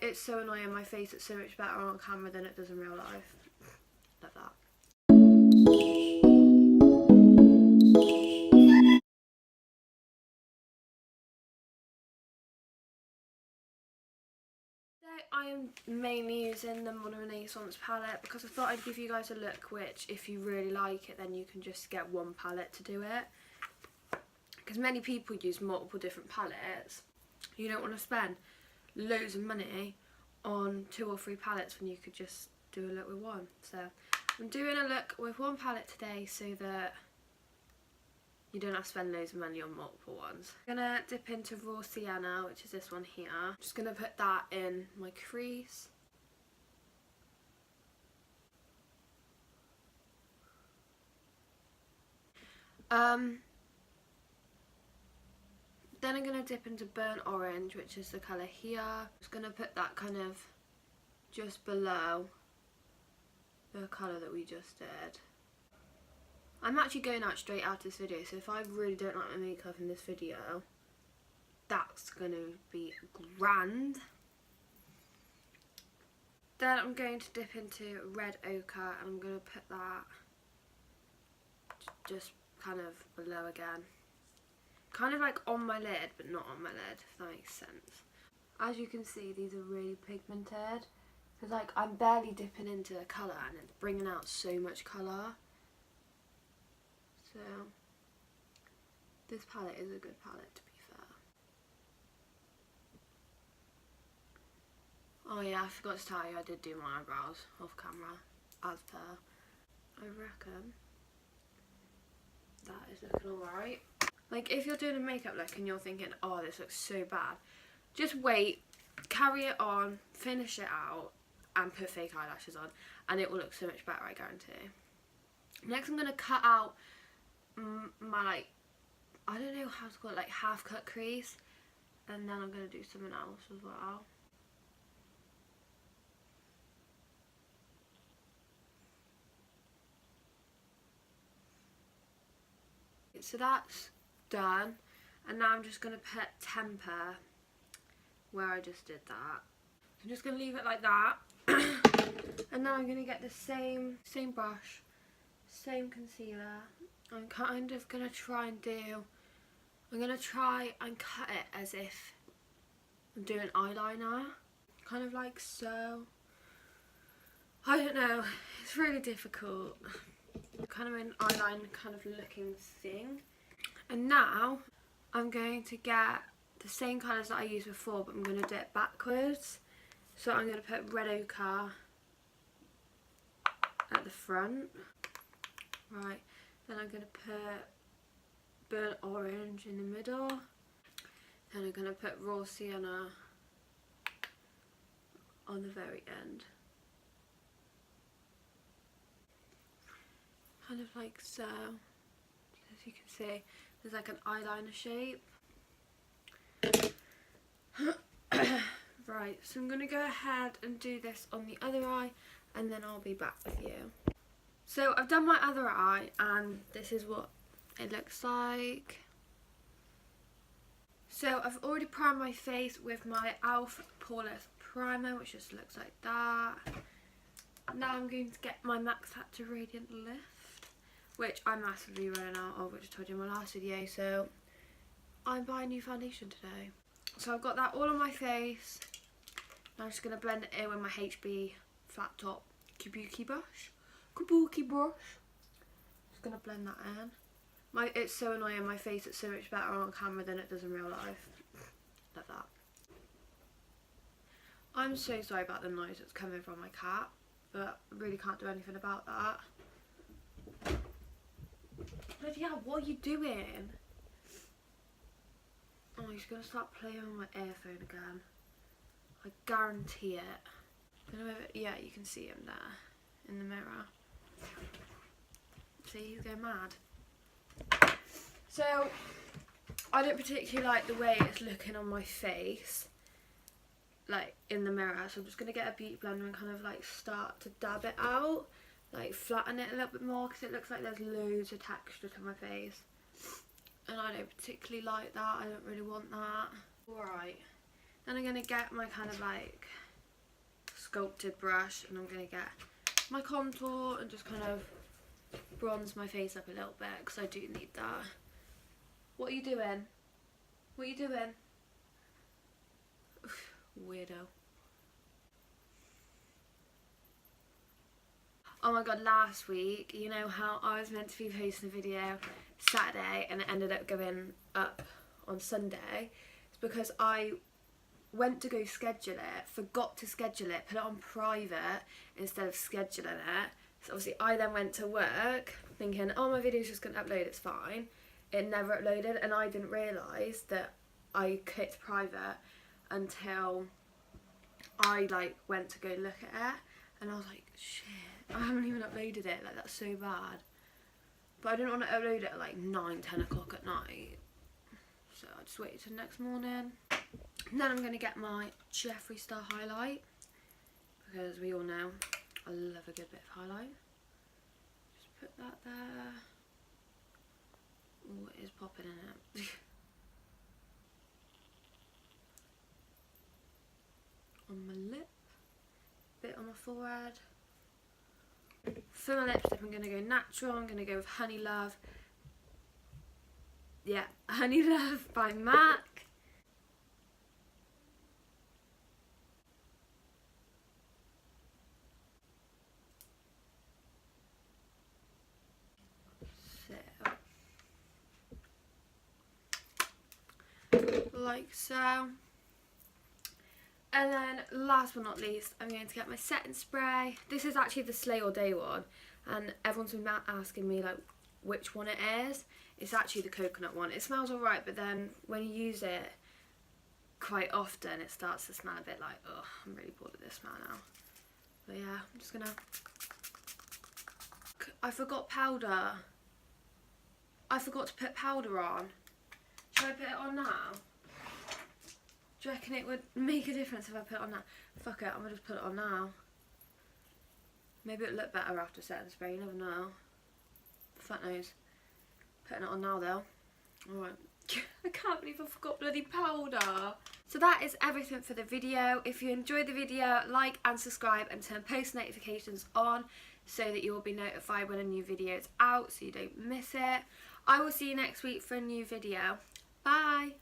It's so annoying, my face looks so much better on camera than it does in real life. Like that. I am mainly using the Modern Renaissance palette because I thought I'd give you guys a look which, if you really like it, then you can just get one palette to do it. Because many people use multiple different palettes. You don't want to spend loads of money on 2 or 3 palettes when you could just do a look with one. So I'm doing a look with one palette today so that you don't have to spend loads of money on multiple ones. I'm going to dip into Raw Sienna, which is this one here. I'm just going to put that in my crease. Then I'm going to dip into Burnt Orange, which is the colour here. I'm just going to put that kind of just below the colour that we just did. I'm actually going out straight after this video, so if I really don't like my makeup in this video, that's going to be grand. Then I'm going to dip into Red Ochre and I'm going to put that just kind of below again. Kind of like on my lid, but not on my lid, if that makes sense. As you can see, these are really pigmented. Because like I'm barely dipping into the colour and it's bringing out so much colour. So this palette is a good palette, to be fair. Oh yeah, I forgot to tell you, I did do my eyebrows off camera, as per. I reckon that is looking alright. Like if you're doing a makeup look and you're thinking, oh this looks so bad, just wait, carry it on, finish it out and put fake eyelashes on and it will look so much better, I guarantee. Next I'm going to cut out my, like, I don't know how to call it, like half cut crease, and then I'm going to do something else as well. So that's done, and now I'm just going to put temper where I just did that. So I'm just going to leave it like that. And now I'm going to get the same brush, same concealer. I'm kind of going to try and I'm going to try and cut it as if I'm doing eyeliner. Kind of like so. I don't know, it's really difficult. Kind of an eyeliner kind of looking thing. And now I'm going to get the same colours that I used before, but I'm going to do it backwards. So I'm going to put Red Ochre at the front. Right, then I'm going to put Burnt Orange in the middle. Then I'm going to put Raw Sienna on the very end. Kind of like so. As you can see, there's like an eyeliner shape. Right, so I'm going to go ahead and do this on the other eye and then I'll be back with you. So I've done my other eye and this is what it looks like. So I've already primed my face with my e.l.f. Poreless primer, which just looks like that. Now I'm going to get my Max Factor Radiant Lift, which I'm massively running out of, which I told you in my last video, so I'm buying new foundation today. So I've got that all on my face. Now I'm just going to blend it in with my HB flat top kabuki brush. Just going to blend that in. It's so annoying, my face looks so much better on camera than it does in real life. Like that. I'm so sorry about the noise that's coming from my cat, but I really can't do anything about that. Bloody hell, what are you doing? Oh, he's going to start playing on my earphone again. I guarantee it. Yeah, you can see him there in the mirror. See, he's going mad. So, I don't particularly like the way it's looking on my face, like in the mirror, so I'm just going to get a beauty blender and kind of like start to dab it out, like flatten it a little bit more, because it looks like there's loads of texture to my face, and I don't particularly like that. I don't really want that. Alright, then I'm going to get my kind of like sculpted brush, and I'm going to get my contour and just kind of bronze my face up a little bit, because I do need that. What are you doing? What are you doing? Weirdo. Oh my god, last week, you know how I was meant to be posting a video Saturday and it ended up going up on Sunday? It's because I went to go schedule it, forgot to schedule it, put it on private instead of scheduling it. So obviously I then went to work thinking, oh, my video's just going to upload, it's fine. It never uploaded, and I didn't realise that I clicked private until I like went to go look at it, and I was like, shit, I haven't even uploaded it, like that's so bad. But I didn't want to upload it at like 9-10 o'clock at night, so I just waited till the next morning. And then I'm going to get my Jeffree Star highlight, because we all know I love a good bit of highlight. Just put that there. Oh, it is popping in it. On my lip, bit on my forehead. For my lipstick, I'm going to go natural. I'm going to go with Honey Love. Yeah, Honey Love by MAC. Like so. And then last but not least, I'm going to get my setting spray. This is actually the Slay All Day one, and everyone's been asking me like which one it is. It's actually the coconut one. It smells alright, but then when you use it quite often, it starts to smell a bit like, oh, I'm really bored of this smell now. But yeah, I'm just gonna... I forgot powder. I forgot to put powder on. Should I put it on now? Do you reckon it would make a difference if I put it on now? Fuck it, I'm gonna just put it on now. Maybe it'll look better after setting spray, you never know. Fuck knows. Putting it on now though. Alright. I can't believe I forgot bloody powder. So that is everything for the video. If you enjoyed the video, like and subscribe and turn post notifications on so that you will be notified when a new video is out so you don't miss it. I will see you next week for a new video. Bye!